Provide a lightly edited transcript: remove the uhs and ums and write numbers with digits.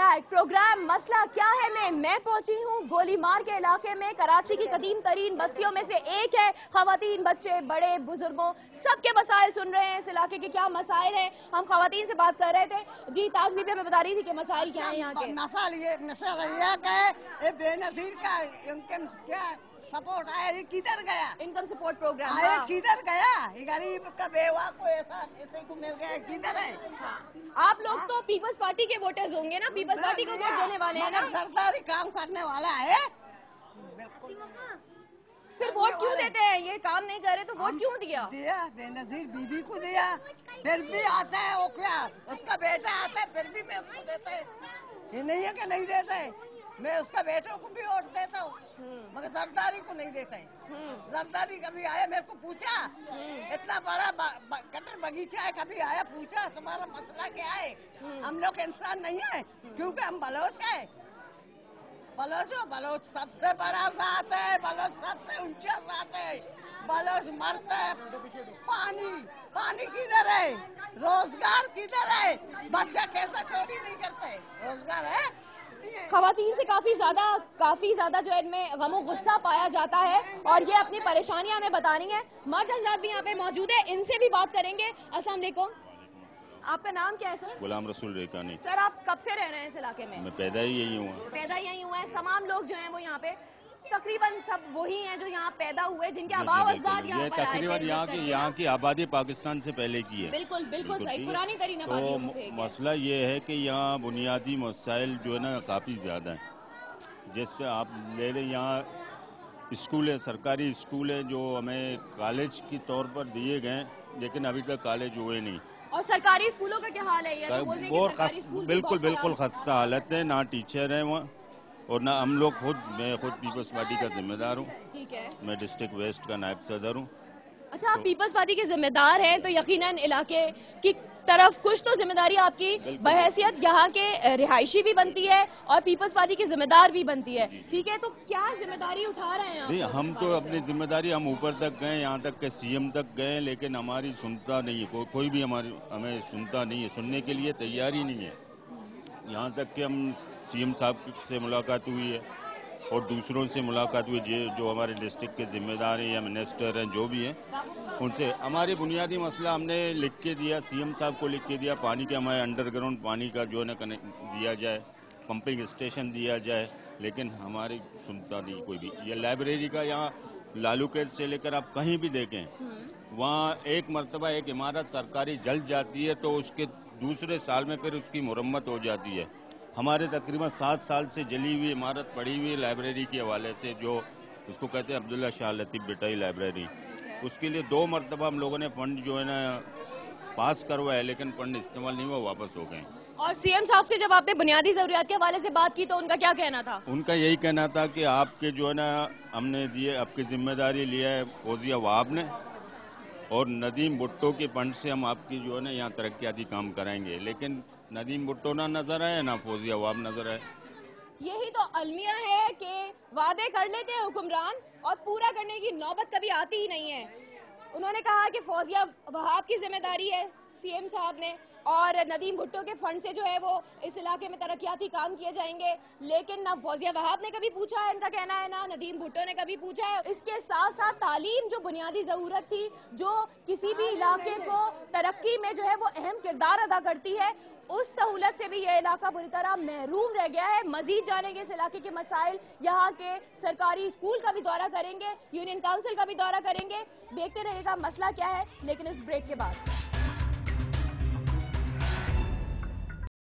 Alright, programme मसला क्या है मैं पहुंची हूं गोली मार के इलाके में। कराची की कदीम तरीन बस्तियों में से एक है। खवातीन, बच्चे, बड़े, बुजुर्गों सबके मसाइल सुन रहे हैं। इस इलाके के क्या मसाइल हैं, हम खवातीन से बात कर रहे थे। जी ताज बीबी हमें बता रही थी कि मसाइल क्या है यहाँ के। मसाला ये बेनजीर का इनकम क्या सपोर्ट आया, ये किधर गया? इनकम सपोर्ट प्रोग्राम आया किधर गया? ये गरीब का बेवा को ऐसे को मिल गया, किधर है? आप लोग तो पीपल्स पार्टी के वोटर्स होंगे ना, पीपल्स पार्टी को वोट देने वाले हैं ना। सरकारी काम करने वाला है, बिल्कुल। फिर वोट क्यों देते हैं? ये काम नहीं कर रहे तो वोट क्यों दिया? बेनजीर बीबी को दिया, फिर भी आता है वो क्या उसका बेटा आता है, फिर भी मैं उसको देता है। ये नहीं है कि नहीं देता है, मैं उसका बेटों को भी वोट देता हूँ, मगर जरदारी को नहीं देता है। जरदारी कभी आया मेरे को पूछा, इतना बड़ा कटर बगीचा है, कभी आया पूछा तुम्हारा मसला क्या है? हम लोग इंसान नहीं है क्योंकि हम बलोच है। बलोच सबसे बड़ा जात है, बलोच सबसे ऊंचा जात है। बलोच मरता है, पानी किधर है? रोजगार किधर है? बच्चा कैसा चोरी नहीं करते? रोजगार है। खवातीन से काफी ज्यादा जो है इनमें गमो गुस्सा पाया जाता है और ये अपनी परेशानियां हमें बतानी है। मर्द हज़रात भी यहाँ पे मौजूद है, इनसे भी बात करेंगे। अस्सलाम वालेकुम, आपका नाम क्या है सर? गुलाम रसूल रेकानी। सर आप कब से रह रहे हैं इस इलाके में? मैं पैदा ही यही हुआ। पैदा यही हुआ है। तमाम लोग जो हैं वो यहाँ पे तकरीबन सब वही हैं जो यहाँ पैदा हुए, जिनके आबाओ अजदाद यहाँ पर आए थे। तकरीबन यहाँ की आबादी पाकिस्तान से पहले की है। बिल्कुल सही, पुरानी तरीन तो आबादियों से एक है। मसला ये है कि यहाँ बुनियादी मसाइल जो है ना काफ़ी ज़्यादा हैं। जैसे आप ले लें, यहाँ स्कूल है, सरकारी स्कूल है जो हमें कॉलेज के तौर पर दिए गए, लेकिन अभी तक कॉलेज हुए नहीं। और सरकारी स्कूलों का क्या हाल है? बिल्कुल खस्ता हालत है, ना टीचर है वहाँ और ना हम लोग मैं खुद पीपल्स पार्टी का जिम्मेदार हूँ। ठीक है, मैं डिस्ट्रिक्ट वेस्ट का नायब सदर हूँ। अच्छा, आप पीपल्स पार्टी के जिम्मेदार हैं तो यकीनन इलाके की तरफ कुछ तो जिम्मेदारी आपकी बहैसियत यहाँ के रिहायशी भी बनती है और पीपल्स पार्टी की जिम्मेदार भी बनती है। ठीक है, तो क्या जिम्मेदारी उठा रहे हैं आप? हम तो अपनी जिम्मेदारी, हम ऊपर तक गए, यहाँ तक के सीएम तक गए, लेकिन हमारी सुनता नहीं है कोई भी हमें सुनता नहीं है, सुनने के लिए तैयार ही नहीं है। यहाँ तक कि हम सीएम साहब से मुलाकात हुई है और दूसरों से मुलाकात हुई जो हमारे डिस्ट्रिक्ट के जिम्मेदार हैं या मिनिस्टर हैं, जो भी हैं, उनसे हमारे बुनियादी मसला हमने लिख के दिया, सीएम साहब को लिख के दिया। पानी के हमारे अंडरग्राउंड पानी का जो है ना दिया जाए, पंपिंग स्टेशन दिया जाए, लेकिन हमारी सुनता नहीं कोई भी। ये लाइब्रेरी का यहाँ लालू केस से लेकर आप कहीं भी देखें, वहाँ एक मरतबा एक इमारत सरकारी जल जाती है तो उसके दूसरे साल में फिर उसकी मुरम्मत हो जाती है। हमारे तकरीबन 7 साल से जली हुई इमारत पड़ी हुई लाइब्रेरी के हवाले से, जो उसको कहते हैं अब्दुल्ला शाह लतीफ़ बिटाई लाइब्रेरी, उसके लिए 2 मरतबा हम लोगों ने फंड जो है ना पास करवाया, लेकिन फंड इस्तेमाल नहीं हुआ, वापस हो गए। और सीएम साहब से जब आपने बुनियादी जरूरियात के हवाले से बात की तो उनका क्या कहना था? उनका यही कहना था कि आपके जो है ना हमने दिए, आपकी जिम्मेदारी लिया है फौजिया वहाब ने और नदीम भुट्टो के फंड से हम आपकी जो है ना यहाँ तरक्याती काम कराएंगे, लेकिन नदीम भुट्टो ना नजर आए ना फौजिया वहाब नजर आए। यही तो अलमिया है कि वादे कर लेते हैं हुक्मरान और पूरा करने की नौबत कभी आती ही नहीं है। उन्होंने कहा कि फौजिया वहाब की जिम्मेदारी है सीएम साहब ने और नदीम भुट्टो के फंड से जो है वो इस इलाके में तरक्याती काम किए जाएंगे, लेकिन ना फौजिया वहाब ने कभी पूछा है, इनका कहना है, ना नदीम भुट्टो ने कभी पूछा है। इसके साथ साथ तालीम जो बुनियादी ज़रूरत थी, जो किसी भी इलाके को तरक्की में जो है वो अहम किरदार अदा करती है, उस सहूलत से भी यह इलाका बुरी तरह महरूम रह गया है। मजीद जानेंगे इस इलाके के मसाइल, यहाँ के सरकारी स्कूल का भी दौरा करेंगे, यूनियन काउंसिल का भी दौरा करेंगे। देखते रहिएगा मसला क्या है, लेकिन इस ब्रेक के बाद।